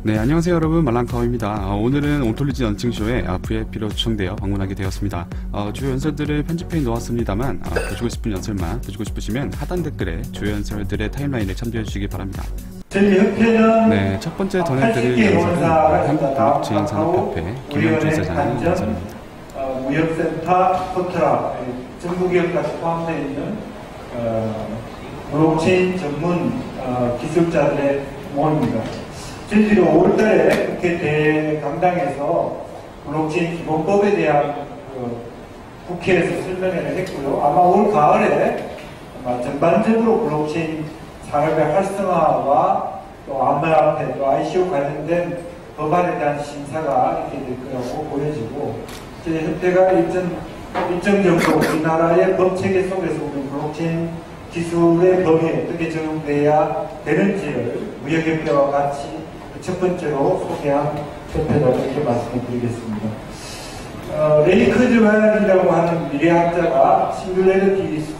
네, 안녕하세요 여러분, 말랑타워입니다. 오늘은 온톨리지 런칭쇼에 VIP로 초청되어 방문하게 되었습니다. 주요 연설들을 편집해 놓았습니다만 보시고 싶은 연설만 보시고 싶으시면 하단 댓글에 주요 연설들의 타임라인에 참조해 주시기 바랍니다. 네, 첫 번째 전해드릴 연설은 한국블록체인산업협회 김현주 이사장의 연설입니다. 무역센터 포트라 정부기업까지 포함되어 있는 블록체인 전문 기술자들의 모임입니다. 저희들이 5월달에 국회 대강당에서 블록체인 기본법에 대한 국회에서 설명회를 했고요. 아마 올 가을에 전반적으로 블록체인 산업의 활성화와 또 암호화폐, 또 ICO 관련된 법안에 대한 심사가 이렇게 될 거라고 보여지고, 저희 협회가 일정 정도 우리나라의 법체계 속에서 우리 블록체인 기술의 범위에 어떻게 적용돼야 되는지를 무역협회와 같이 첫 번째로 소개한 협회라고 이렇게 말씀을 드리겠습니다. 레이 커즈만이라고 하는 미래학자가 싱귤레리티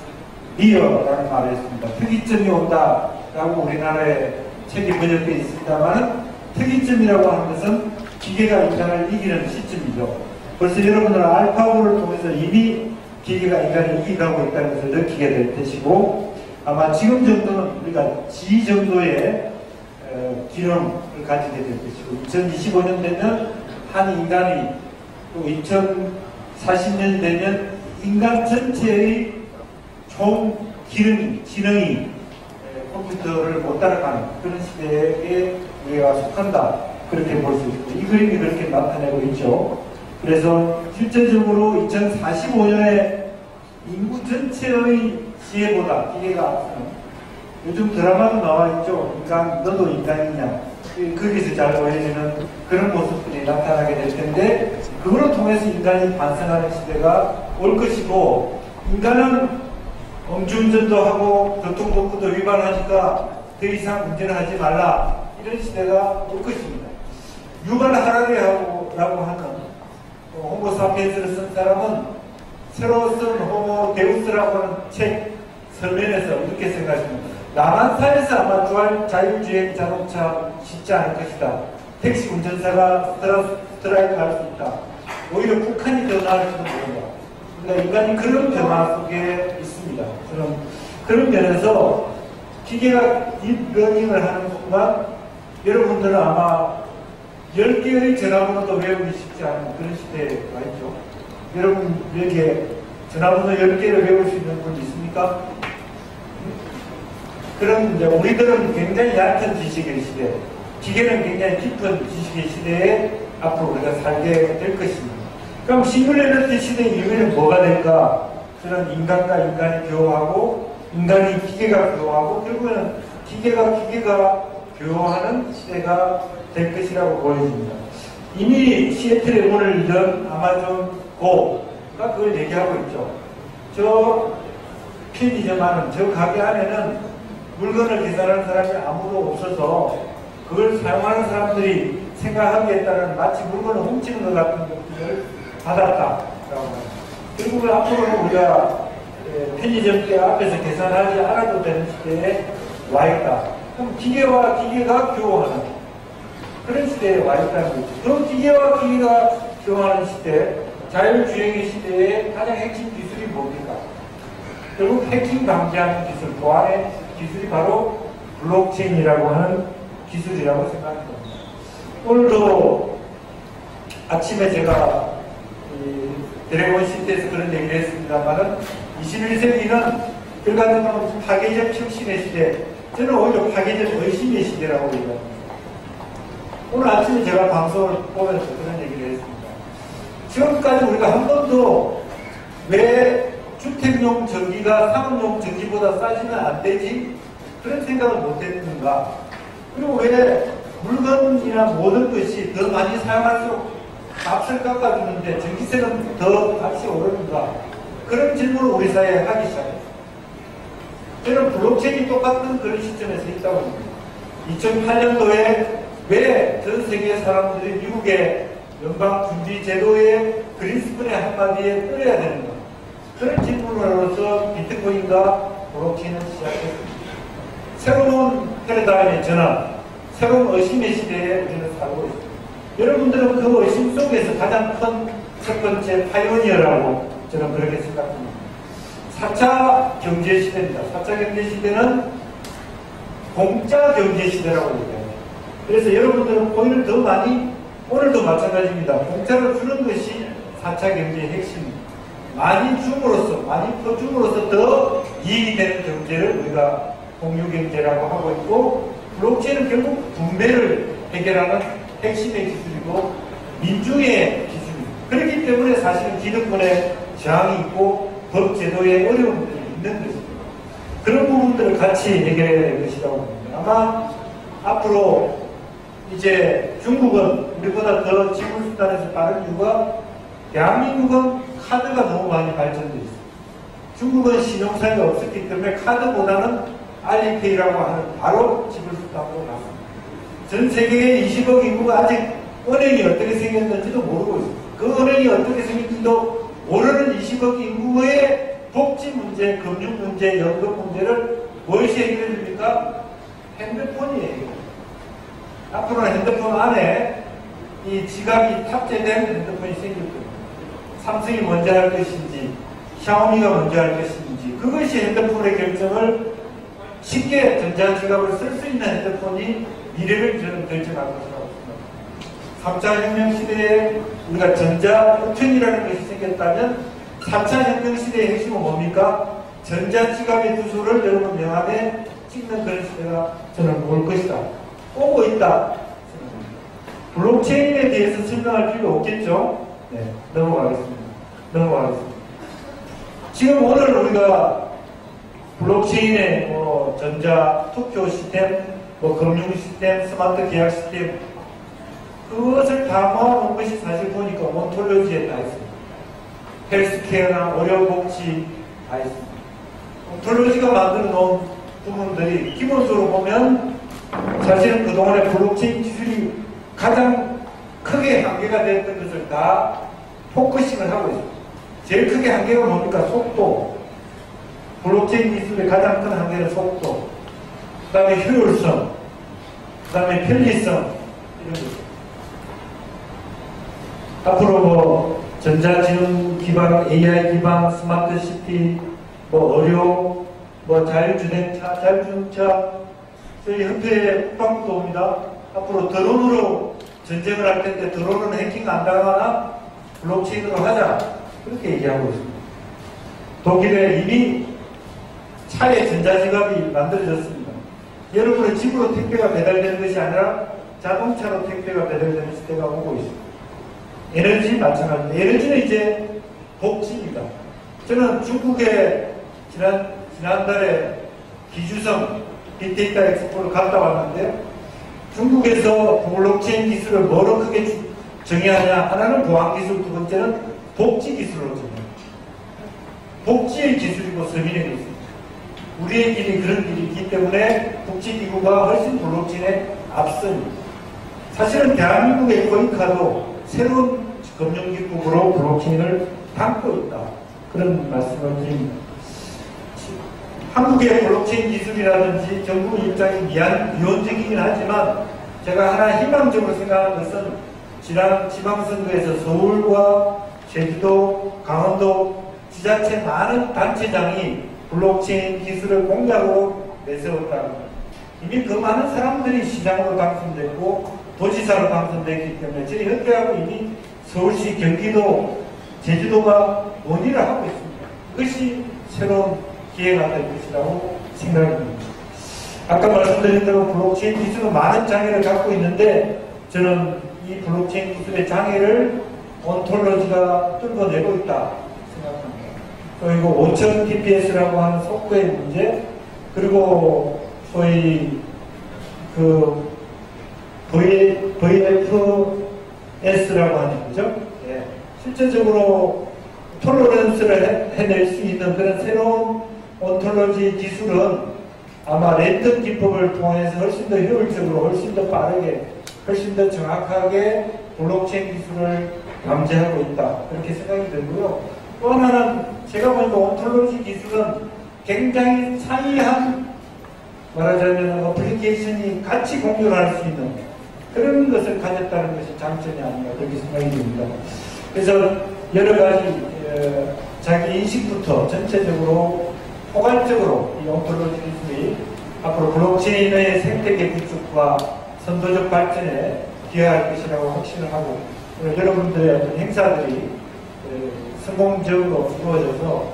리어라는 말을 했습니다. 특이점이 온다라고 우리나라에 책이 번역되어 있습니다만, 특이점이라고 하는 것은 기계가 인간을 이기는 시점이죠. 벌써 여러분들은 알파고를 통해서 이미 기계가 인간을 이기고 있다는 것을 느끼게 될 것이고, 아마 지금 정도는 우리가 G 정도의 기능을 가지게 될 것이고, 2025년 되면 한 인간이, 또 2040년 되면 인간 전체의 총 지능이 컴퓨터를 못 따라가는 그런 시대에 우리가 속한다, 그렇게 볼 수 있고, 이 그림이 그렇게 나타내고 있죠. 그래서 실제적으로 2045년에 인구 전체의 지혜보다 기계가 앞서는, 요즘 드라마도 나와있죠. 인간, 너도 인간이냐, 거기서 잘 보여지는 그런 모습들이 나타나게 될 텐데, 그걸 통해서 인간이 반성하는 시대가 올 것이고, 인간은 음주운전도 하고 교통법규도 위반하니까 더 이상 운전을 하지 말라, 이런 시대가 올 것입니다. 유발하라고 하는 호모사피엔스를 쓴 사람은 새로 쓴 호모 데우스라고 하는 책 서면에서 이렇게 생각했습니다. 남한산에서 아마 자율주행 자동차 쉽지 않을 것이다. 택시 운전사가 스트라이크 할 수 있다. 오히려 북한이 더 나을지도 모른다. 그러니까 인간이 그런 변화 속에 있습니다. 그런 면에서 기계가 딥러닝을 하는 순간 여러분들은 아마 10개의 전화번호도 외우기 쉽지 않은 그런 시대가 있죠. 여러분에게 전화번호 10개를 외울 수 있는 분 있습니까? 그럼 이제 우리들은 굉장히 얕은 지식의 시대, 기계는 굉장히 깊은 지식의 시대에 앞으로 우리가 살게 될 것입니다. 그럼 싱글레리티 시대 이후에는 뭐가 될까? 그런 인간과 인간이 교화하고, 인간이 기계가 교화하고, 결국에는 기계가 교화하는 시대가 될 것이라고 보여집니다. 이미 시애틀에 오늘 이런 아마존 고가 그걸 얘기하고 있죠. 저 편의점 하는 저 가게 안에는 물건을 계산하는 사람이 아무도 없어서 그걸 사용하는 사람들이 생각하기에 따른 마치 물건을 훔치는 것 같은 느낌을 받았다라고 합니다. 결국은 앞으로는 우리가 편의점 때 앞에서 계산하지 않아도 되는 시대에 와 있다. 그럼 기계와 기계가 교환하는 그런 시대에 와 있다는 거죠. 그럼 기계와 기계가 교환하는 시대, 자율주행의 시대의 가장 핵심 기술이 뭡니까? 결국 해킹 방지하는 기술, 보안의 기술이 바로 블록체인이라고 하는 기술이라고 생각합니다. 오늘도 아침에 제가 드래곤 시대에서 그런 얘기를 했습니다만은 21세기는 결과적으로 파괴적 혁신의 시대, 저는 오히려 파괴적 의심의 시대라고 얘기합니다. 오늘 아침에 제가 방송을 보면서 그런 얘기를 했습니다. 지금까지 우리가 한 번도 왜 주택용 전기가 상업용 전기보다 싸지면 안 되지? 그런 생각을 못 했는가? 그리고 왜 물건이나 모든 것이 더 많이 사용할수록 값을 깎아주는데 전기세는 더 값이 오르는가? 그런 질문을 우리 사회에 하기 시작했어요. 저는 블록체인이 똑같은 그런 시점에서 있다고 봅니다. 2008년도에 왜 전 세계 사람들이 미국의 연방준비 제도의 그린스푼의 한마디에 끌어야 되는가? 그런 질문으로서 비트코인과 블록체인을 시작했습니다. 새로운 패러다임의 전환, 새로운 의심의 시대에 우리는 살고 있습니다. 여러분들은 그 의심 속에서 가장 큰 첫 번째 파이오니어라고 저는 그렇게 생각합니다. 4차 경제시대입니다. 4차 경제시대는 공짜 경제시대라고 얘기합니다. 그래서 여러분들은 코인을 더 많이, 오늘도 마찬가지입니다. 공짜로 주는 것이 4차 경제의 핵심입니다. 많이 줌으로써, 많이 퍼줌으로써 더 이익이 되는 경제를 우리가 공유경제라고 하고 있고, 블록체인은 결국 분배를 해결하는 핵심의 기술이고 민중의 기술입니다. 그렇기 때문에 사실은 기득권에 저항이 있고 법제도에 어려움들이 있는 것입니다. 그런 부분들을 같이 해결해야 될 것이라고 봅니다. 아마 앞으로 이제 중국은 우리보다 더 지불수단에서 빠른 이유가 대한민국은 카드가 너무 많이 발전되어 있습니다. 중국은 신용사가 없었기 때문에 카드보다는 알리페이라고 하는 바로 지불수단으로 갔습니다. 전 세계의 20억 인구가 아직 은행이 어떻게 생겼는지도 모르고 있습니다. 그 은행이 어떻게 생긴지도 모르는 20억 인구의 복지 문제, 금융 문제, 연금 문제를 무엇이 해결해 줍니까? 핸드폰이 해결해. 앞으로는 핸드폰 안에 이 지갑이 탑재된 핸드폰이 생길 겁니다. 삼성이 먼저 할 것인지, 샤오미가 먼저 할 것인지, 그것이 핸드폰의 결정을 쉽게 전자지갑을 쓸 수 있는 핸드폰이 미래를 저는 결정할 것이라고 생각합니다. 3차 혁명 시대에 우리가 전자우편이라는 것이 생겼다면 4차 혁명 시대의 핵심은 뭡니까? 전자지갑의 주소를 여러분 명함에 찍는 그런 시대가 저는 올 것이다. 오고 있다. 블록체인에 대해서 설명할 필요 없겠죠? 네, 넘어가겠습니다. 지금 오늘 우리가 블록체인의 전자 투표 시스템, 금융 시스템, 스마트 계약 시스템, 그것을 다 모아놓은 것이 사실 보니까 온톨로지에 다 있습니다. 헬스케어나 의료복지 다 있습니다. 온톨로지가 만들어 놓은 부분들이 기본적으로 보면 사실은 그동안에 블록체인 기술이 가장 크게 한계가 됐던 것을 다 포커싱을 하고 있습니다. 제일 크게 한계가 뭡니까? 속도. 블록체인 기술의 가장 큰 한계는 속도. 그 다음에 효율성. 그 다음에 편리성. 이런 거죠. 앞으로 전자지능 기반, AI 기반, 스마트 시티, 의료, 자율주행차, 자율주행차, 저희 협회에 국방부도 옵니다. 앞으로 드론으로 전쟁을 할 텐데 드론은 해킹 안 당하나 블록체인으로 하자. 그렇게 얘기하고 있습니다. 독일에 이미 차에 전자지갑이 만들어졌습니다. 여러분의 집으로 택배가 배달되는 것이 아니라 자동차로 택배가 배달되는 시대가 오고 있습니다. 에너지 마찬가지입니다. 에너지는 이제 복지입니다. 저는 중국에 지난달에 기주성 빅데이터 엑스포를 갔다 왔는데 중국에서 블록체인 기술을 뭐로 크게 정의하냐? 하나는 보안기술, 두 번째는 복지기술로 정의합니다. 복지의 기술이고 서민의 기술입니다. 우리의 길이 그런 길이 있기 때문에 복지기구가 훨씬 블록체인에 앞섭니다. 사실은 대한민국의 코인카도 새로운 금융기법으로 블록체인을 담고 있다. 그런 말씀을 드립니다. 한국의 블록체인 기술이라든지 정부 입장이 미온적이긴 하지만 제가 하나 희망적으로 생각하는 것은 지난 지방선거에서 서울과 제주도, 강원도 지자체 많은 단체장이 블록체인 기술을 공약으로 내세웠다. 이미 그 많은 사람들이 시장으로 당선됐고 도지사로 당선됐기 때문에 저희 협회하고 이미 서울시, 경기도, 제주도가 논의를 하고 있습니다. 그것이 새로운 기회가 될 것이라고 생각합니다. 아까 말씀드린 대로 블록체인 기술은 많은 장애를 갖고 있는데 저는 이 블록체인 기술의 장애를 온톨로지가 뚫어내고 있다 생각합니다. 그리고 5000 TPS라고 하는 속도의 문제, 그리고 소위 VFS라고 하는 거죠. 예. 실제적으로 톨러런스를 해낼 수 있는 그런 새로운 온톨로지 기술은 아마 랜덤 기법을 통해서 훨씬 더 효율적으로, 훨씬 더 빠르게, 훨씬 더 정확하게 블록체인 기술을 방지하고 있다. 그렇게 생각이 들고요. 또 하나는 제가 보니까 온톨로지 기술은 굉장히 차이한 말하자면 어플리케이션이 같이 공유를 할 수 있는 그런 것을 가졌다는 것이 장점이 아닌가 그렇게 생각이 듭니다. 그래서 여러 가지 자기 인식부터 전체적으로 포괄적으로 이 온톨로지 기술이 앞으로 블록체인의 생태계 구축과 선도적 발전에 기여할 것이라고 확신을 하고 여러분들의 어떤 행사들이 성공적으로 이루어져서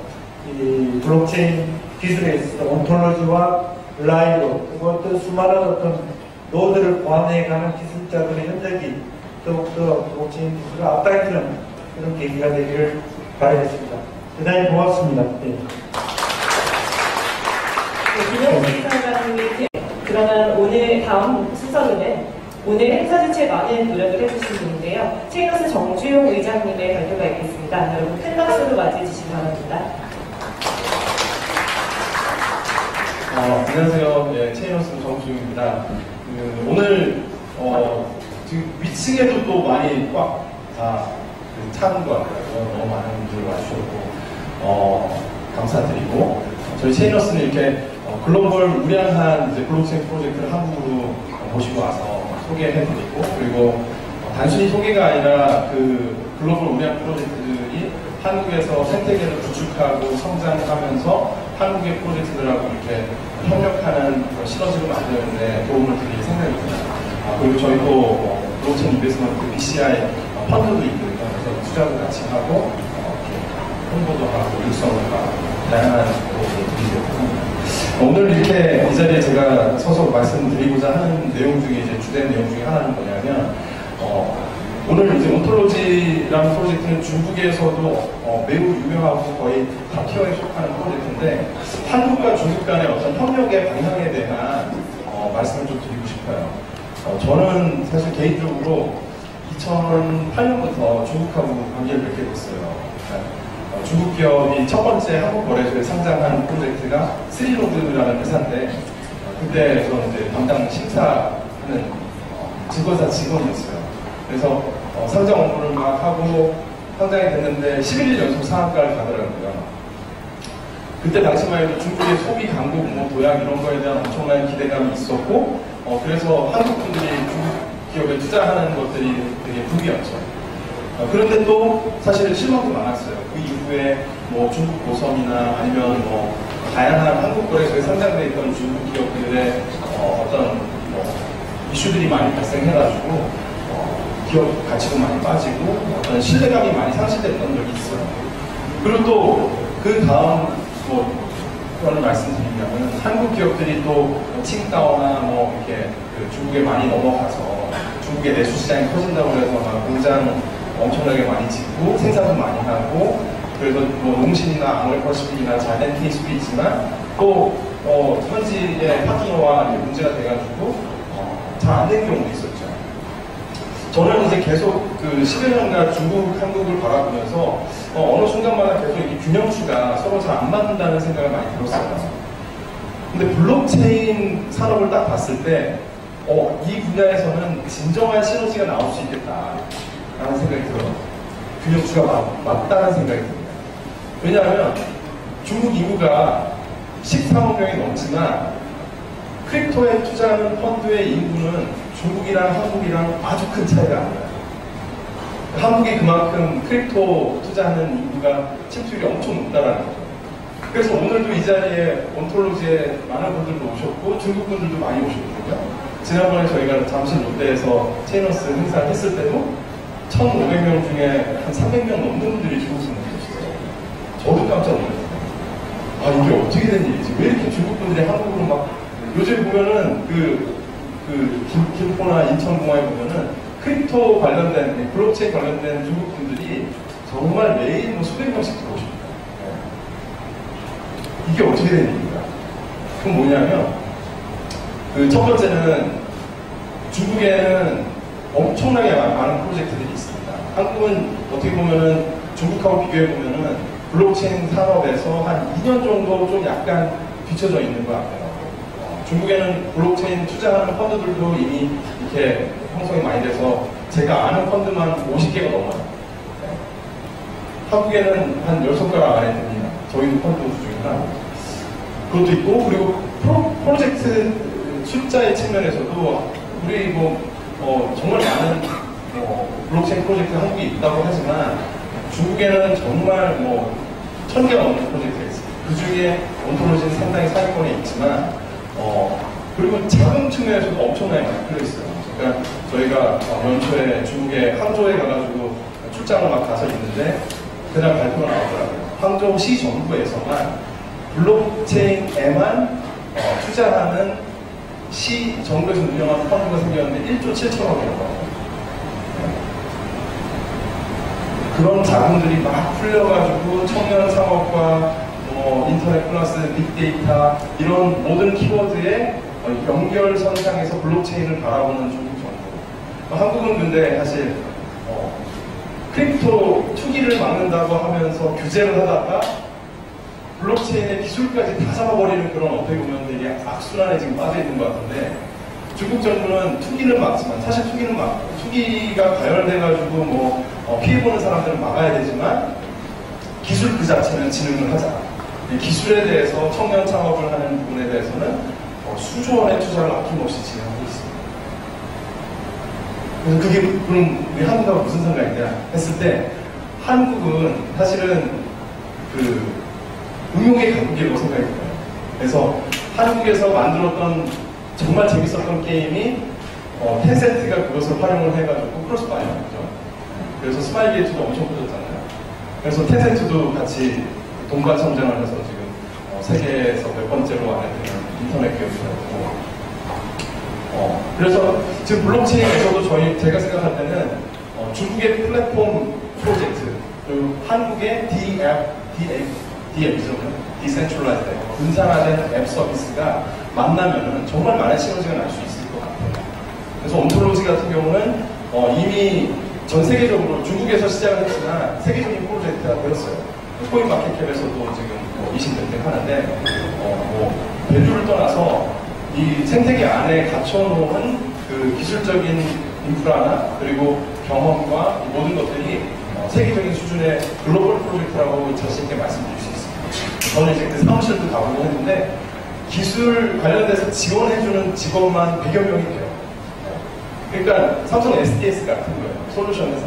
이 블록체인 기술에 있어서 온톨로지와 라이브 그리고 어떤 수많은 어떤 노드를 보완해가는 기술자들의 협력이 더욱더 블록체인 기술을 앞당기는 그런 계기가 되기를 바라겠습니다. 대단히 고맙습니다. 네. 김영진 사장님이 그러면 오늘 다음 순서는 오늘 행사 자체에 많은 노력을 해주신 분인데요. 체인러스 정주용 의장님의 발표가 있겠습니다. 여러분 큰 박수로 맞이해 주시기 바랍니다. 안녕하세요. 체인러스 정주용입니다. 오늘 지금 위층에도 또 많이 꽉 다 차는 것 같아요. 너무 많은 분들이 와주셨고 감사드리고 저희 체인러스는 이렇게 글로벌 우량한 이제 블록체인 프로젝트를 한국으로 모시고 와서 소개해드리고 그리고 단순히 소개가 아니라 그 글로벌 우량 프로젝트들이 한국에서 생태계를 구축하고 성장하면서 한국의 프로젝트들하고 이렇게 협력하는 그런 시너지를 만드는데 도움을 드릴 생각입니다. 그리고 저희 또 블록체인 인베스트먼트 BCI 펀드도 있거든요. 그래서 투자도 같이 하고 홍보도 하고 육성을 하고 다양한 도움을 드리려고 합니다. 오늘 이렇게 이 자리에 제가 서서 말씀드리고자 하는 내용 중에 이제 주된 내용 중에 하나는 뭐냐면 오늘 이제 온톨로지라는 프로젝트는 중국에서도 매우 유명하고 거의 탑티어에 속하는 프로젝트인데 한국과 중국 간의 어떤 협력의 방향에 대한 말씀을 좀 드리고 싶어요. 저는 사실 개인적으로 2008년부터 중국하고 관계를 맺게 됐어요. 중국 기업이 첫 번째 한국 거래소에 상장한 프로젝트가 스리로드라는 회사인데 그때 저는 이제 담당 심사하는 증권사 직원이었어요. 그래서 상장 업무를 막 하고 상장이 됐는데 11일 연속 상한가를 가더라고요. 그때 당시만 해도 중국의 소비 강국, 도약 이런 거에 대한 엄청난 기대감이 있었고 그래서 한국 분들이 중국 기업에 투자하는 것들이 되게 붐이었죠. 그런데 또 사실 실망도 많았어요. 그 이후에 중국 고섬이나 아니면 다양한 한국 거래소에 상장되어 있던 중국 기업들의 어떤 이슈들이 많이 발생해가지고 기업 가치도 많이 빠지고 어떤 신뢰감이 많이 상실됐던 적이 있어요. 그리고 또 그 다음 그런 말씀드리면 한국 기업들이 또 칭다오나 이렇게 중국에 많이 넘어가서 중국의 내수 시장이 커진다고 해서 막 공장 엄청나게 많이 짓고 생산도 많이 하고 그래서 농신이나 아모레퍼시픽이나 잘된 케이스도 있지만 또 현지의 파트너와 문제가 돼가지고 잘 안 된 경우도 있었죠. 저는 이제 계속 그 10여 년간 중국, 한국을 바라보면서 어느 순간마다 계속 이 균형추가 서로 잘 안 맞는다는 생각을 많이 들었어요. 근데 블록체인 산업을 딱 봤을 때 이 분야에서는 진정한 시너지가 나올 수 있겠다라는 생각이 들어요. 균형추가 맞다는 생각이 듭니다. 왜냐하면 중국 인구가 13억 명이 넘지만 크립토에 투자하는 펀드의 인구는 중국이랑 한국이랑 아주 큰 차이가 안 나요. 한국이 그만큼 크립토 투자하는 인구가 침투율이 엄청 높다라는 거죠. 그래서 오늘도 이 자리에 온톨로지에 많은 분들도 오셨고 중국 분들도 많이 오셨거든요. 지난번에 저희가 잠실 롯데에서 체인러스 행사를 했을 때도 1,500명 중에 한 300명 넘는 분들이 중국 분들이 계셨어요. 저도 깜짝 놀랐어요. 이게 어떻게 된 일이지? 왜 이렇게 중국 분들이 한국으로 막 요즘 보면은 김포나 인천공항에 보면은 크립토 관련된 블록체인 관련된 중국 분들이 정말 매일 수백 명씩 들어오십니다. 이게 어떻게 된 일인가? 그건 뭐냐면 첫 번째는 중국에는 엄청나게 많은 프로젝트들이 있습니다. 한국은 어떻게 보면은 중국하고 비교해 보면은 블록체인 산업에서 한 2년 정도 좀 약간 뒤쳐져 있는 것 같아요. 중국에는 블록체인 투자하는 펀드들도 이미 이렇게 형성이 많이 돼서 제가 아는 펀드만 50개가 넘어요. 한국에는 한 10손가락 안에 듭니다. 저희도 펀드 중에 하나. 그것도 있고, 그리고 프로젝트 숫자의 측면에서도 우리 정말 많은 블록체인 프로젝트 한국에 있다고 하지만 중국에는 정말 1000개가 넘는 프로젝트가 있어요. 그 중에 온톨로지는 상당히 상위권에 있지만 그리고 자금 측면에서도 엄청나게 많이 풀려 있어요. 그러니까 저희가 연초에 중국의 항저우에 가가지고 출장을 막 가서 있는데 그날 발표가 나오더라고요. 항저우시 정부에서만 블록체인에만 투자하는 시 정부에서 운영하는 펀드가 생겼는데 1조 7천억이라고 합니다. 그런 자금들이 막 풀려가지고 청년 상업과 인터넷 플러스 빅데이터 이런 모든 키워드의 연결선상에서 블록체인을 바라보는 중국 정부. 한국은 근데 사실 크립토 투기를 막는다고 하면서 규제를 하다가 블록체인의 기술까지 다 잡아버리는 그런 어떻게 보면 되게 악순환에 지금 빠져있는 것 같은데 중국 정부는 투기는 막지만 사실 투기는 막고 투기가 과열돼가지고 피해보는 사람들은 막아야 되지만 기술 그 자체는 진흥을 하자. 기술에 대해서 청년 창업을 하는 부분에 대해서는 수조 원의 투자를 아낌없이 진행하고 있습니다. 그래서 그게 그럼 우리 한국하고 무슨 상관이냐 했을 때 한국은 사실은 그 응용의 강국이라고 생각이 들어요. 그래서 한국에서 만들었던 정말 재밌었던 게임이 텐센트가 그것을 활용을 해가지고 크로스파이어죠. 그래서 스마일 게이트도 엄청 커졌잖아요. 그래서 텐센트도 같이 돈과 전쟁을 해서 지금 세계에서 몇 번째로 안에 드는 인터넷 기업이라고. 그래서 지금 블록체인에서도 제가 생각할 때는 중국의 플랫폼 프로젝트 그리고 한국의 DApp이죠. 디센트럴라이즈 분산화된 앱 서비스가 만나면은 정말 많은 시너지가 날 수 있을 것 같아요. 그래서 온톨로지 같은 경우는 이미 전 세계적으로 중국에서 시작을 했지만 세계적인 프로젝트가 되었어요. 코인마켓캡에서도 지금 20몇 등 하는데 밸류를 떠나서 이 생태계 안에 갖춰놓은 그 기술적인 인프라나 그리고 경험과 이 모든 것들이 세계적인 수준의 글로벌 프로젝트라고 자신 있게 말씀드릴 수 있습니다. 저는 이제 그 사무실도 가보고 했는데 기술 관련돼서 지원해주는 직원만 100여 명이 돼요. 그러니까 삼성 SDS 같은 거예요. 솔루션 회사.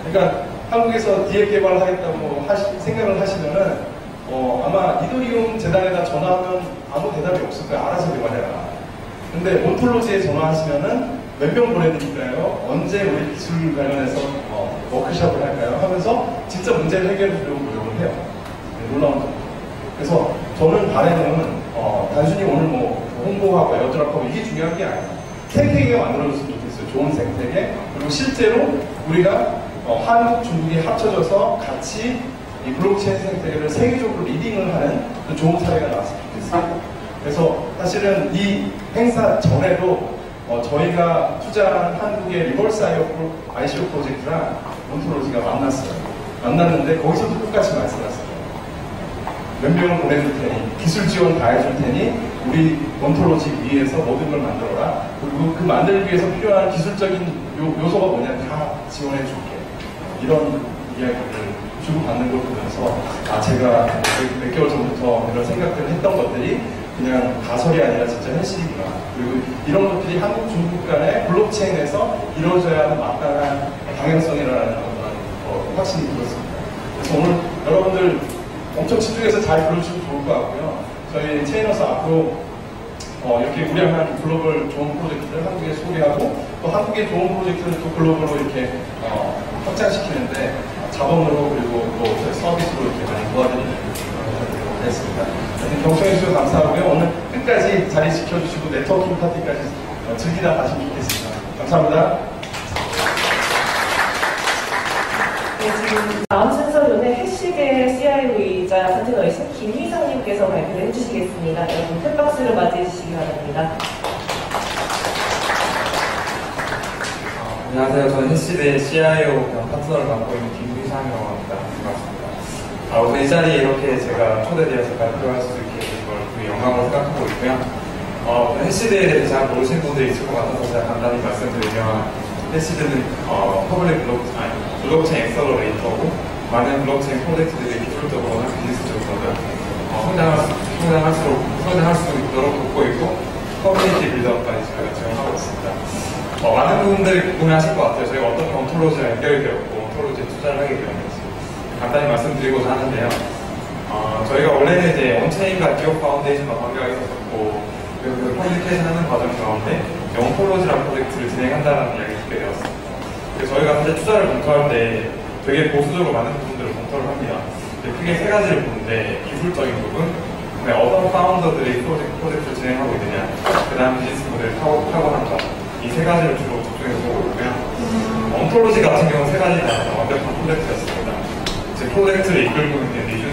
그러니까 한국에서 디앱 개발을 하겠다고 생각을 하시면은 아마 이더리움 재단에다 전화하면 아무 대답이 없을 거예요. 알아서 개발해라. 근데 온톨로지에 전화하시면은 몇 명 보내드릴까요? 언제 우리 기술 관련해서 워크숍을 할까요? 하면서 진짜 문제를 해결해 주려고 노력을 해요. 네, 놀라운 점. 그래서 저는 바람은 단순히 오늘 홍보하고 에어드랍하고 이게 중요한 게 아니에요. 생태계가 만들어졌으면 좋겠어요. 좋은 생태계. 그리고 실제로 우리가 한국, 중국이 합쳐져서 같이 이 블록체인 생태계를 세계적으로 리딩을 하는 좋은 사례가 나왔으면 좋겠어요. 그래서 사실은 이 행사 전에도 저희가 투자한 한국의 리버스 ICO 프로젝트랑 온톨로지가 만났어요. 만났는데 거기서도 똑같이 말씀하셨어요. 몇 명을 보내줄 테니 기술 지원 다 해줄 테니 우리 온톨로지 위에서 모든 걸 만들어라. 그리고 그 만들기 위해서 필요한 기술적인 요소가 뭐냐 다 지원해 줄게. 이런 이야기를 주고받는 걸 보면서 제가 몇 개월 전부터 이런 생각들을 했던 것들이 그냥 가설이 아니라 진짜 현실이구나. 그리고 이런 것들이 한국, 중국 간의 블록체인에서 이루어져야 하는 마땅한 방향성이라는 확신이 들었습니다. 그래서 오늘 여러분들 엄청 집중해서 잘 들어주시면 좋을 것 같고요. 저희 체인어스 앞으로 이렇게 우량한 글로벌 좋은 프로젝트를 한국에 소개하고 또 한국의 좋은 프로젝트를 또 글로벌로 이렇게 확장시키는데 자본으로 그리고 또 서비스로 이렇게 많이 도와드리는 됐습니다. 경청해주셔서 감사하고요. 오늘 끝까지 자리 지켜주시고 네트워킹 파티까지 즐기다 가시면 좋겠습니다. 감사합니다. 네, 지금 다음 순서로는 해시계 CIO이자 컨테너이신 김희성님께서 발표를 해주시겠습니다. 여러분 큰 박수로 맞이해 주시기 바랍니다. 안녕하세요. 저는 해시대 CIO 겸 파트너를 맡고 있는 김희성이라고 합니다. 반갑습니다. 우선 이 자리에 이렇게 제가 초대되어서 발표할 수 있게 된 걸 되게 영광으로 생각하고 있고요. 해시대에 대해서 잘 모르시는 분들이 있을 것 같아서 제가 간단히 말씀드리면 해시대는 블록체인 엑셀러레이터고 많은 블록체인 프로젝트들이 기술적으로나 비즈니스적으로는 성장할 수 있도록 돕고 있고 커뮤니티 빌드업까지 저희가 지원하고 있습니다. 많은 분들이 궁금해하실 것 같아요. 저희가 어떻게 온톨로지와 연결이 되었고 온톨로지에 투자를 하게 되었는지 간단히 말씀드리고자 하는데요. 저희가 원래는 이제 온체인과 기업 파운데이션과 관계가 있었고 그 퍼뮤니케이션 하는 과정 가운데 온톨로지라는 프로젝트를 진행한다는 이야기를 듣게 되었습니다. 그래서 저희가 사실 투자를 검토할 때 되게 보수적으로 많은 부분들을 검토를 합니다. 크게 세 가지를 보는데 기술적인 부분, 어떤 파운더들이 프로젝트를 진행하고 있느냐, 그 다음 비즈니스 모델을 타고난다. 이 세 가지를 주로 집중해서 보고 있고요. 온톨로지 같은 경우는 세 가지 다 완벽한 프로젝트였습니다. 제 프로젝트를 이끌고 있는 리준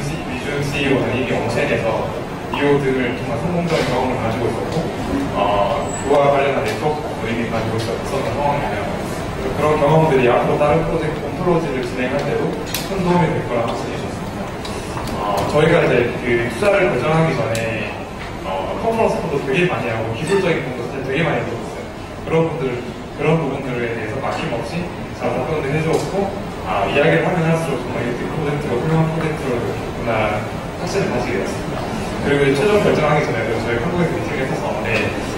CEO는 이미 온체인에서 EO 등을 정말 성공적인 경험을 가지고 있었고, 그와 관련한 네트워크도 이미 가지고 있었던 상황이고요. 그런 경험들이 앞으로 다른 프로젝트 온톨로지를 진행할 때도 큰 도움이 될 거라 확신이 있었습니다. 저희가 이제 그 투자를 결정하기 전에 컨퍼런스도 되게 많이 하고 기술적인 부분도 되게 많이 들었어요. 그런 부분들에 대해서 막힘없이 잘 답변을 해주었고, 이야기를 하면 할수록 정말 이 프로젝트가 훌륭한 프로젝트로 됐구나 확신을 가지게 됐습니다. 그리고 최종 결정하기 전에도 저희 한국에서 미팅을 했었는데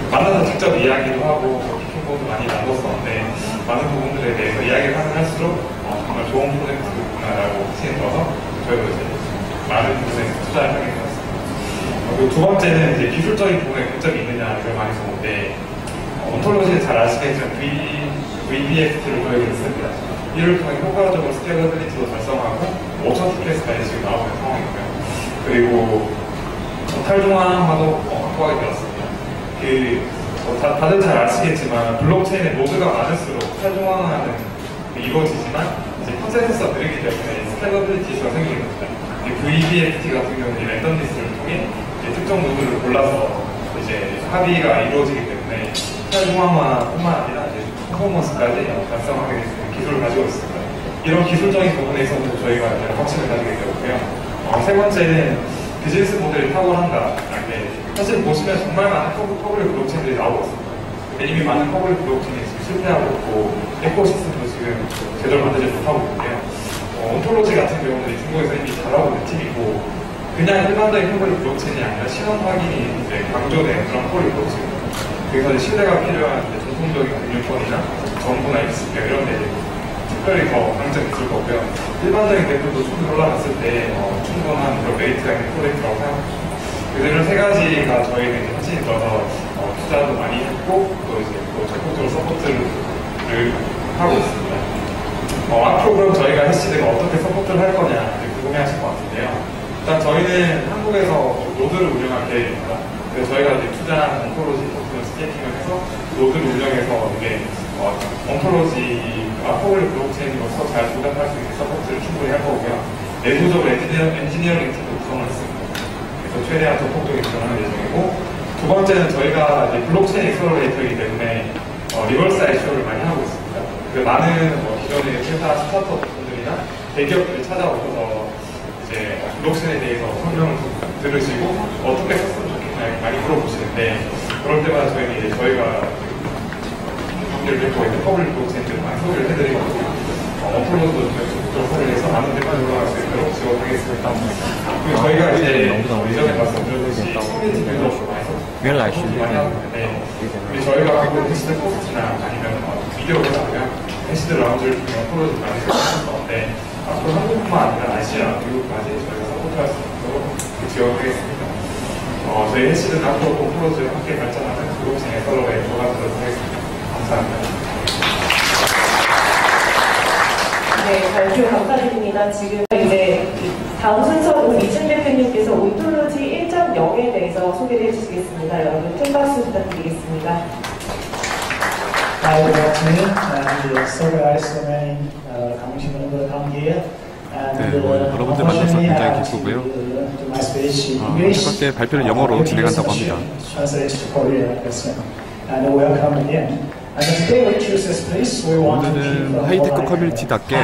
만나서 직접 이야기도 하고 피팅보도 많이 나눴었는데 많은 부분들에 대해서 이야기를 하면 할수록 정말 좋은 프로젝트구나라고 확신이 들어서 저희도 이제 많은 부분에 투자를 하게 되었습니다. 그리고 두 번째는 이제 기술적인 부분에 강점이 있느냐 이걸 많이 보는데 온톨로지는 잘 아시겠지만 VBFT를 저희가 씁니다. 이를 통해 효과적으로 스케일러빌리티도 달성하고 5천 TPS까지 지금 나오고 있는 상황이고요. 그리고 탈중앙화도 확보하게 되었습니다. 다들 잘 아시겠지만 블록체인의 노드가 많을수록 탈중앙화는 이루어지지만 이제 컨센서스가 느리기 때문에 스케일러빌리티 이슈가 생기게 됩니다. VBFT 같은 경우는 랜덤리스를 통해 특정 노드를 골라서 이제 합의가 이루어지기 때문에 탈중앙화뿐만 아니라 이제 퍼포먼스까지 달성하게 되는 기술을 가지고 있습니다. 이런 기술적인 부분에 있어서도 저희가 확신을 가지게 되었고요. 세 번째는 비즈니스 모델이 탁월한다. 사실 보시면 정말 많은 퍼블릭 블록체인들이 나오고 있습니다. 근데 이미 많은 퍼블릭 블록체인이 지금 실패하고 있고 에코시스템도 지금 제대로 만들지 못하고 있는데요. 온톨로지 같은 경우는 중국에서 이미 잘하고 있는 팀이고 그냥 일반적인 퍼블릭 블록체인이 아니라 신원 확인이 이제 강조된 그런 퍼블릭 블록체인입니다. 그래서 이제 신뢰가 필요한 전통적인 금융권이나 정부나 익스피어 이런 데 특별히 더 강점이 있을 거고요. 일반적인 대표도 충분히 올라갔을 때 충분한 그런 메리트가 있는 프로젝트라고 생각합니다. 이런 세 가지가 저희는 이제 확신이 들어서 투자도 많이 했고 또 이제 또 적극적으로 서포트를 하고 있습니다. 앞으로 그럼 저희가 해시드가 어떻게 서포트를 할 거냐 궁금해하실 것 같은데요. 일단 저희는 한국에서 노드를 운영할 계획입니다. 그래서 저희가 이제 투자한 온톨로지 토큰을 스테이킹을 해서 노드를 운영해서 이게 온톨로지가 퍼블릭 블록체인으로서 잘 조작할 수 있는 서포트를 충분히 할 거고요. 내부적으로 엔지니어링 팀도 구성을 했습니다. 그래서 최대한 적극적인 지원하는 예정이고, 두 번째는 저희가 이제 블록체인 엑셀러레이터이기 때문에 리버스 ICO를 많이 하고 있습니다. 많은 기존의 회사 스타트업 분들이나 대기업들이 찾아오셔서 이제 블록체인에 대해서 설명을 들으시고 어떻게 썼으면 좋겠냐 많이 물어보시는데 그럴 때마다 저희는 이제 저희가 관계를 맺고 있는 퍼블릭 블록체인들을 많이 소개를 해드리거든요. 어플로도 적극적으로 소개해서 많은 데까지 올라갈 수 있도록 지원하겠습니다. 그리고 저희가 이제 이전에 말씀드렸듯이 커뮤니티 빌드업을 많이 하고 있는데 저희가 갖고 해시드 포스트나 아니면 비디오 회사고요. 해시드 라운지를 통해 어플로도 많이 했었는데 앞으로 한국뿐만 아니라 아시아, 미국까지 저희가 서포트할 수 있도록 지원하겠습니다. 저희 해시드는 앞으로 어플로즈와 함께 발전하는 블록체인 엑셀러레이터가 되도록 하겠습니다. 감사합니다. 네, 발표 감사드립니다. 지금 이제 다음 순서로 이준 대표님께서 온톨로지 1.0에 대해서 소개를 해주시겠습니다. 여러분 큰 박수 부탁드리겠습니다. Hi, good afternoon, and so nice to meet Commissioner come here. 네, 여러분들 만나서 굉장히 기쁘고요. 뜻밖의 발표를 영어로 진행한다고 합니다. 오늘은 하이테크 커뮤니티답게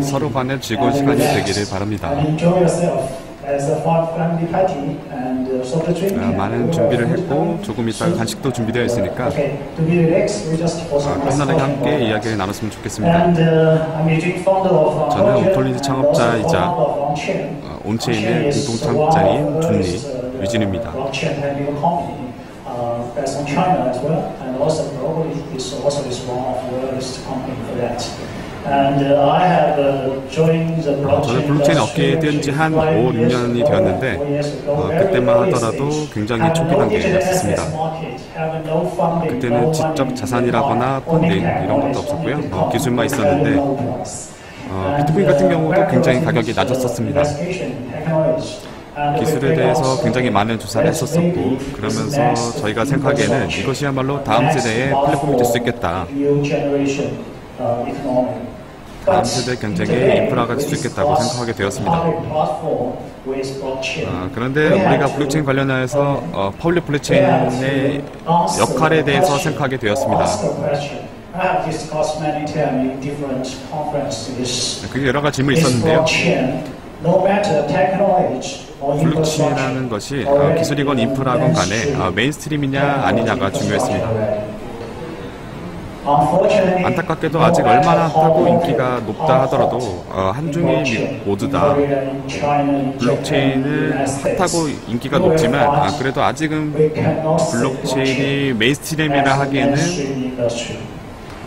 서로 간의 즐거운 시간이 되기를 바랍니다. 많은 준비를 했고 조금 이따가 간식도 준비되어 있으니까 편안하게 함께 이야기를 나눴으면 좋겠습니다. 저는 온톨리지 창업자이자 온체인의 공동 창업자인 존리 유진입니다. 저는 블록체인 업계에 뛴 지 한 5, 6년이 되었는데 그때만 하더라도 굉장히 초기 단계였습니다. 그때는 지적 자산이라거나 펀딩 이런 것도 없었고요. 기술만 있었는데 비트코인 같은 경우도 굉장히 가격이 낮았었습니다. 기술에 대해서 굉장히 많은 조사를 했었었고 그러면서 저희가 생각하기에는 이것이야말로 다음 세대의 플랫폼이 될 수 있겠다. 다음 세대 경쟁의 인프라가 될 수 있겠다고 생각하게 되었습니다. 그런데 우리가 블록체인 관련해서 퍼블릭 블록체인의 역할에 대해서 생각하게 되었습니다. 그게 여러 가지 질문이 있었는데요. 블록체인이라는 것이 기술이건 인프라건 간에 메인스트림이냐 아니냐가 중요했습니다. 안타깝게도 아직 얼마나 핫하고 인기가 높다 하더라도 한중일 모두 다 블록체인을 핫하고 인기가 높지만 그래도 아직은 블록체인이 메인스트림이라 하기에는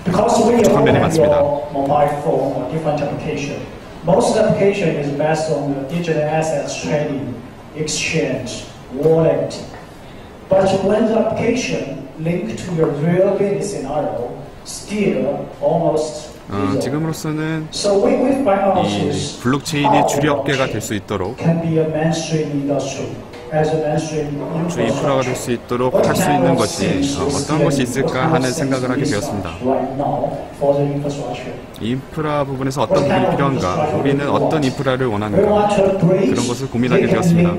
부족한 면이 많습니다. Most application is based on the digital assets trading, exchange, wallet. But when the application linked to your real business scenario, still almost 지금으로서는 이 블록체인이 주력계가 될 수 있도록 주 인프라가 될 수 있도록 할 수 있는 것이 어떤 것이 있을까 하는 생각을 하게 되었습니다. 인프라 부분에서 어떤 부분이 필요한가, 우리는 어떤 인프라를 원하는가 그런 것을 고민하게 되었습니다.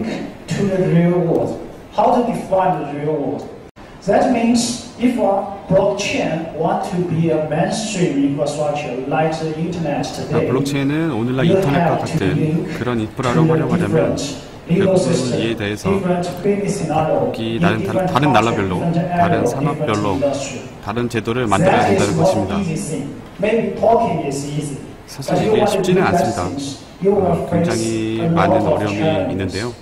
That means if a blockchain want to be a mainstream infrastructure like the internet today, 블록체인은 오늘날 인터넷과 같은 그런 인프라를 활용하려면 그 부분에 대해서 다른 나라별로, 다른 산업별로 다른 제도를 만들어야 된다는 것입니다. 사실 이게 쉽지는 않습니다. 굉장히 많은 어려움이 있는데요.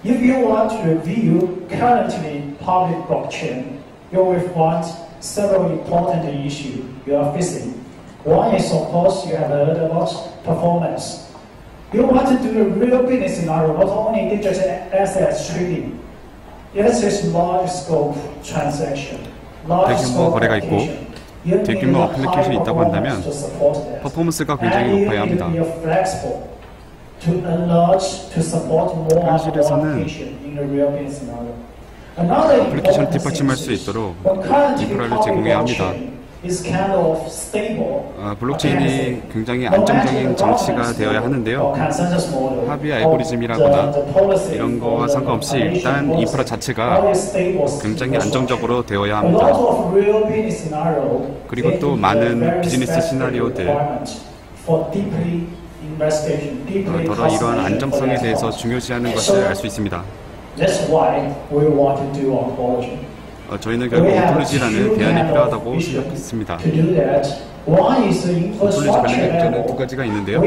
If you want to review currently public blockchain, you will find several important issues you are facing. One is, of course, you have heard about performance. You want to do a real business scenario, not only digital assets trading. This is large scope transaction. 대규모 거래가 있고 대규모 어플리케이션이 있다고 한다면 퍼포먼스가 굉장히 높아야 합니다. 현실에서는 어플리케이션을 뒷받침할 수 있도록 인프라를 제공해야 합니다. 블록체인이 굉장히 안정적인 장치가 되어야 하는데요. 합의 알고리즘이라거나 이런 거와 상관없이 일단 인프라 자체가 굉장히 안정적으로 되어야 합니다. 그리고 또 많은 비즈니스 시나리오들 더러 이러한 안정성에 대해서 중요시하는 것을 알 수 있습리다. 저희는 결국 온톨리지라는 대안이 필요하다고 생각했습니다. 온톨리지 관련된 두 가지가 있는데요.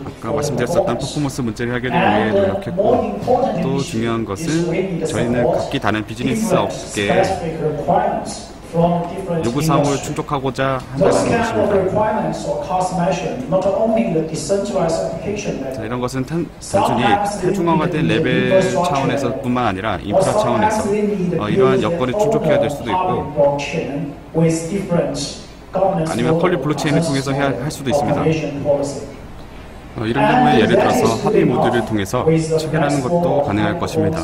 아까 말씀드렸었던 퍼포먼스 문제를 해결하기 위해 노력했고 또 중요한 것은 저희는 각기 다른 비즈니스 업계에 요구사항을 충족하고자 한다는 것입니다. 자, 이런 것은 단순히 대중화된 레벨 차원에서 뿐만 아니라 인프라 차원에서 이러한 여건을 충족해야 될 수도 있고 아니면 펄리 블록체인을 통해서 할 수도 있습니다. 이런 경우에 예를 들어서 합의 모듈을 통해서 체결하는 것도 가능할 것입니다.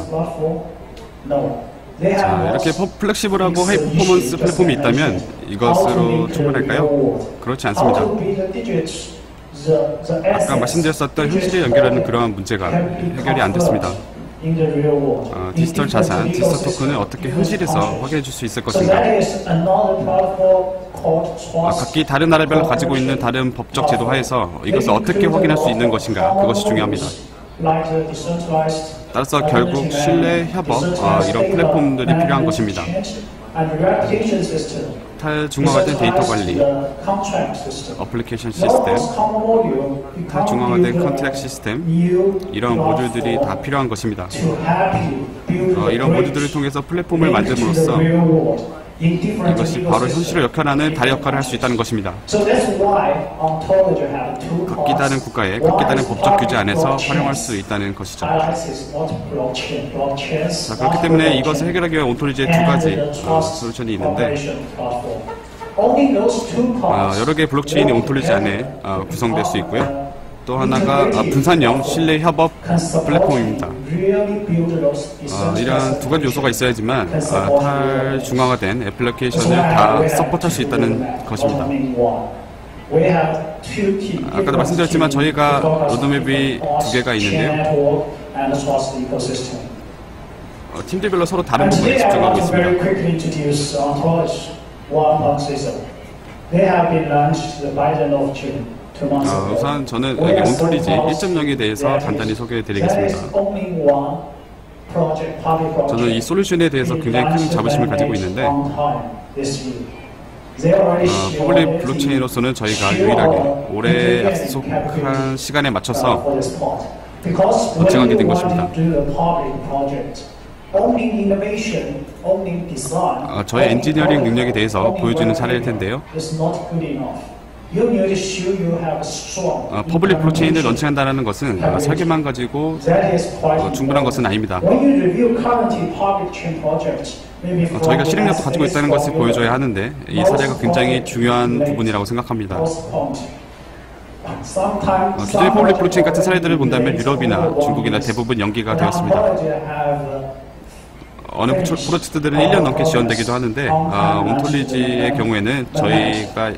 자, 이렇게 플렉시블하고 하이 퍼포먼스 플랫폼이 있다면 이것으로 충분할까요? 그렇지 않습니다. 아까 말씀드렸었던 현실에 연결하는 그러한 문제가 해결이 안 됐습니다. 디지털 자산, 디지털 토큰을 어떻게 현실에서 확인해 줄 수 있을 것인가? 각기 다른 나라별로 가지고 있는 다른 법적 제도 하에서 이것을 어떻게 확인할 수 있는 것인가? 그것이 중요합니다. 따라서 결국 신뢰, 협업 이런 플랫폼들이 필요한 것입니다. 탈중앙화된 데이터 관리, 어플리케이션 시스템, 탈중앙화된 컨트랙 시스템, 이런 모듈들이 다 필요한 것입니다. 이런 모듈들을 통해서 플랫폼을 만듦으로써 이것이 바로 현실을 역현하는 다리 역할을 할 수 있다는 것입니다. 각기 다른 국가의 각기 다른 법적 규제 안에서 활용할 수 있다는 것이죠. 자, 그렇기 때문에 이것을 해결하기 위해 온톨리지의 두 가지 솔루션이 있는데 여러 개의 블록체인이 온톨리지 안에 구성될 수 있고요. 또 하나가 분산형 신뢰 협업 플랫폼입니다. 이런 두 가지 요소가 있어야지만 탈중앙화된 애플리케이션을 다 서포트할 수 있다는 것입니다. 아까도 말씀드렸지만 저희가 로드맵이 두 개가 있는데요. 팀들별로 서로 다른 부분에 집중하고 있습니다. 우선 저는 여기 온톨리지 1.0에 대해서 간단히 소개해드리겠습니다. 저는 이 솔루션에 대해서 굉장히 큰 자부심을 가지고 있는데 퍼블릭 블록체인으로서는 저희가 유일하게 올해 약속한 시간에 맞춰서 런칭하게 된 것입니다. 저의 엔지니어링 능력에 대해서 보여주는 사례일 텐데요. 퍼블릭 블록체인을 런칭한다는 것은 설계만 가지고 충분한 것은 아닙니다. 저희가 실행력도 가지고 있다는 것을 보여줘야 하는데 이 사례가 굉장히 중요한 부분이라고 생각합니다. 기존의 퍼블릭 블록체인 같은 사례들을 본다면 유럽이나 중국이나 대부분 연기가 되었습니다. 어느 프로젝트들은 1년 넘게 지연되기도 하는데 온톨리지의 경우에는 저희가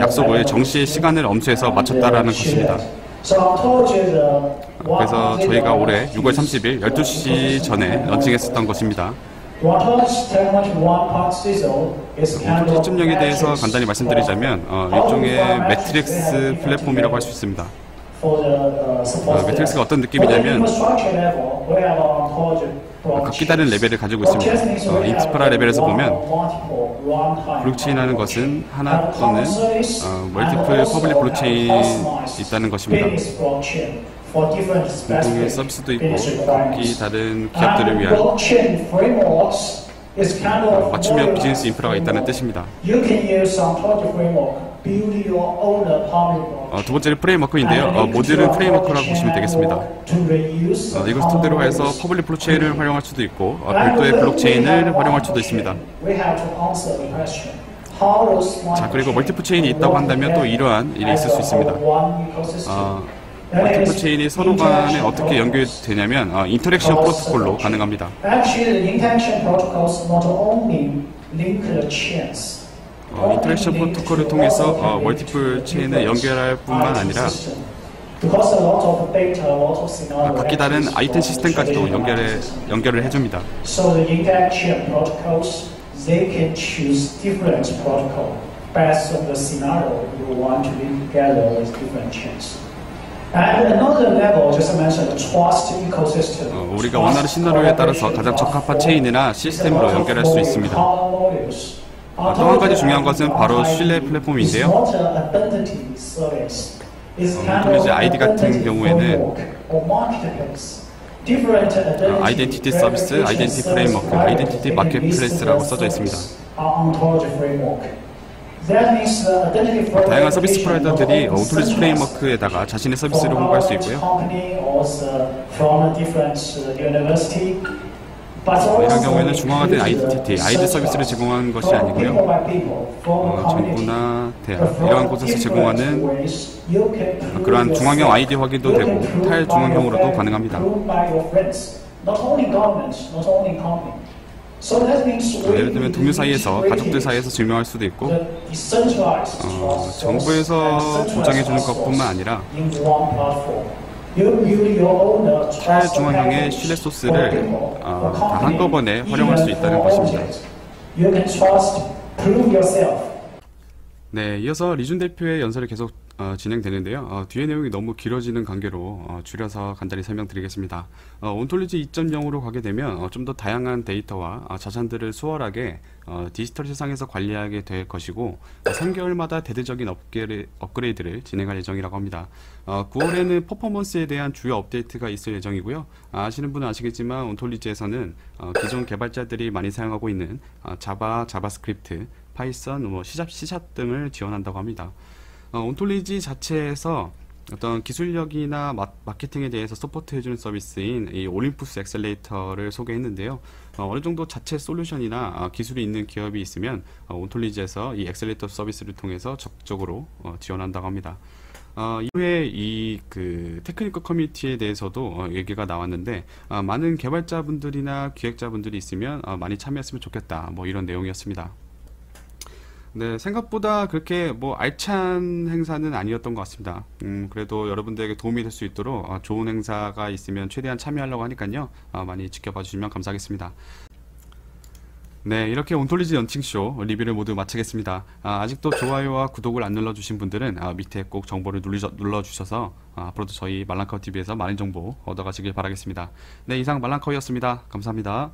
약속을 정시의 시간을 엄수해서 맞췄다라는 것입니다. 그래서 저희가 올해 6월 30일 12시 전에 런칭했었던 것입니다. 온톨리지 1.0에 대해서 간단히 말씀드리자면 일종의 매트릭스 플랫폼이라고 할 수 있습니다. 매트릭스가 어떤 느낌이냐면 각기 다른 레벨을 가지고 있습니다. 인프라 레벨에서 보면 블록체인이라는 것은 하나 또는 멀티플 퍼블릭 블록체인이 있다는 것입니다. 공동의 서비스도 있고 각기 다른 기업들을 위한 맞춤형 비즈니스 인프라가 있다는 뜻입니다. 두 번째는 프레임워크인데요. 모듈은 프레임워크라고 보시면 되겠습니다. 이것을 토대로 해서 퍼블릭 블록체인을 활용할 수도 있고 별도의 블록체인을 활용할 수도 있습니다. 자, 그리고 멀티플 체인이 있다고 한다면 또 이러한 일이 있을 수 있습니다. 멀티플 체인이 서로 간에 어떻게 연결되냐면 인터랙션 프로토콜로 가능합니다. 인터랙션 프로토콜을 통해서 멀티플 체인을 연결할 뿐만 아니라 각기 다른 아이템 시스템까지도 연결을 해줍니다. 우리가 원하는 시나리오에 따라서 가장 적합한 체인이나 시스템으로 연결할 수 있습니다. 또 한 가지 중요한 것은 바로 신뢰 플랫폼인데요. 온톨리지 ID 같은 경우에는 아이덴티티 서비스, 아이덴티티 프레임워크, 아이덴티티 마켓플레이스라고 써져 있습니다. 다양한 서비스 프로바이더들이 온톨리지 프레임워크에다가 자신의 서비스를 홍보할 수 있고요. 이런 경우에는 중앙화된 아이덴티티, 아이디 서비스를 제공하는 것이 아니고요. 정부나 대학, 이러한 곳에서 제공하는 그러한 중앙형 아이디 확인도 되고 탈중앙형으로도 가능합니다. 예를 들면 동료 사이에서, 가족들 사이에서 증명할 수도 있고 정부에서 보장해주는 것뿐만 아니라 탈중앙형의 신뢰 소스를 다 한꺼번에 활용할 수 있다는 것입니다. 네, 이어서 리준 대표의 연설이 계속 진행되는데요. 뒤에 내용이 너무 길어지는 관계로 줄여서 간단히 설명드리겠습니다. 온톨리지 2.0으로 가게 되면 좀 더 다양한 데이터와 자산들을 수월하게 디지털 세상에서 관리하게 될 것이고 3개월마다 대대적인 업그레이드를 진행할 예정이라고 합니다. 9월에는 퍼포먼스에 대한 주요 업데이트가 있을 예정이고요. 아시는 분은 아시겠지만 온톨리지에서는 기존 개발자들이 많이 사용하고 있는 자바, 자바스크립트, 파이썬, C# 등을 지원한다고 합니다. 온톨리지 자체에서 어떤 기술력이나 마케팅에 대해서 서포트해주는 서비스인 이 올림푸스 엑셀레이터를 소개했는데요. 어느 정도 자체 솔루션이나 기술이 있는 기업이 있으면 온톨리지에서 이 엑셀레이터 서비스를 통해서 적극적으로 지원한다고 합니다. 이후에 이 테크니컬 커뮤니티에 대해서도 얘기가 나왔는데 많은 개발자분들이나 기획자분들이 있으면 많이 참여했으면 좋겠다, 뭐 이런 내용이었습니다. 네, 생각보다 그렇게 알찬 행사는 아니었던 것 같습니다. 그래도 여러분들에게 도움이 될 수 있도록 좋은 행사가 있으면 최대한 참여하려고 하니까요. 많이 지켜봐 주시면 감사하겠습니다. 네, 이렇게 온톨리지 런칭쇼 리뷰를 모두 마치겠습니다. 아직도 좋아요와 구독을 안 눌러주신 분들은 밑에 꼭 정보를 눌러주셔서 앞으로도 저희 말랑카우TV에서 많은 정보 얻어가시길 바라겠습니다. 네, 이상 말랑카우였습니다. 감사합니다.